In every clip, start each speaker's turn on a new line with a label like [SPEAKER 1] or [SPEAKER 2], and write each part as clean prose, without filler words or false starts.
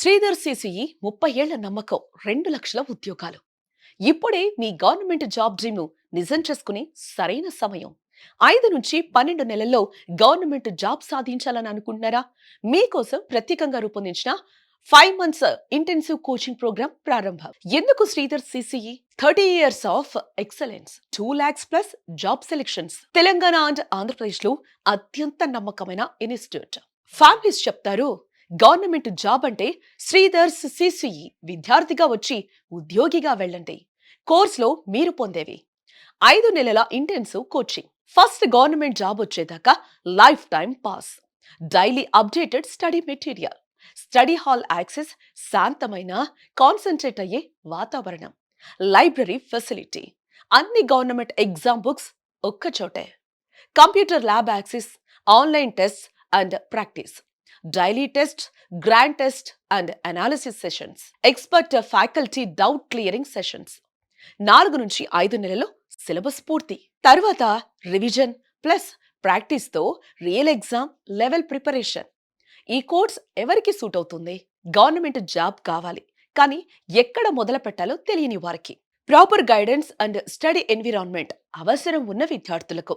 [SPEAKER 1] Sridhar CCE 30 ఏళ్ల నమ్మకం 2 లక్షల ఉద్యోగాలు. ఇప్పుడే మీ గవర్నమెంట్ జాబ్ డ్రీమ్ నిజం చేసుకుని సరైన సమయం. 5 నుంచి 12 నెలల్లో గవర్నమెంట్ జాబ్ సాధించాలని అనుకుంటున్నారా? మీకోసం ప్రత్యేకంగా రూపొందించిన 5 మంత్స్ ఇంటెన్సివ్ కోచింగ్ ప్రోగ్రామ్ ప్రారంభం. ఎందుకు Sridhar CCE? 30 years of excellence, 2 lakhs plus job selections. Telangana and Andhra Pradesh లో అత్యంత నమ్మకమైన ఇన్స్టిట్యూట్. ఫ్యామిలీస్ చెప్తారు, గవర్నమెంట్ జాబ్ అంటే శ్రీధర్స్ సిసిఈ. విద్యార్థిగా వచ్చి ఉద్యోగిగా వెళ్ళండి. కోర్సులో మీరు పొందేవి 5 నెలల intensive coaching, first government job వచ్చేదాకా life time pass, daily updated study material, study hall access, శాంతమైన కాన్సన్ట్రేట్ అయ్యే వాతావరణం, లైబ్రరీ ఫెసిలిటీ, అన్ని గవర్నమెంట్ ఎగ్జామ్ బుక్స్ ఒక్కచోటే, computer lab access, online test and practice, daily test, grand test and analysis sessions, expert faculty doubt clearing sessions. 4 నుంచి 5 నెలల్లో syllabus పూర్తి. తర్వాత revision plus practice తో రియల్ ఎగ్జామ్ లెవెల్ ప్రిపరేషన్. ఈ course ఎవరికి suit అవుతుంది? Government job కావాలి కానీ ఎక్కడ మొదలు పెట్టాలో తెలియని వారికి, proper guidance and study environment అవసరం ఉన్న విద్యార్థులకు,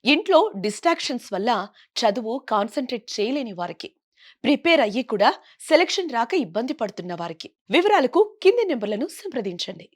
[SPEAKER 1] ఇంట్లో డిస్ట్రాక్షన్స్ వల్ల చదువు కాన్సన్ట్రేట్ చేయలేని వారికి, ప్రిపేర్ అయ్యి కూడా సెలక్షన్ రాక ఇబ్బంది పడుతున్న వారికి. వివరాలకు కింది నెంబర్లను సంప్రదించండి.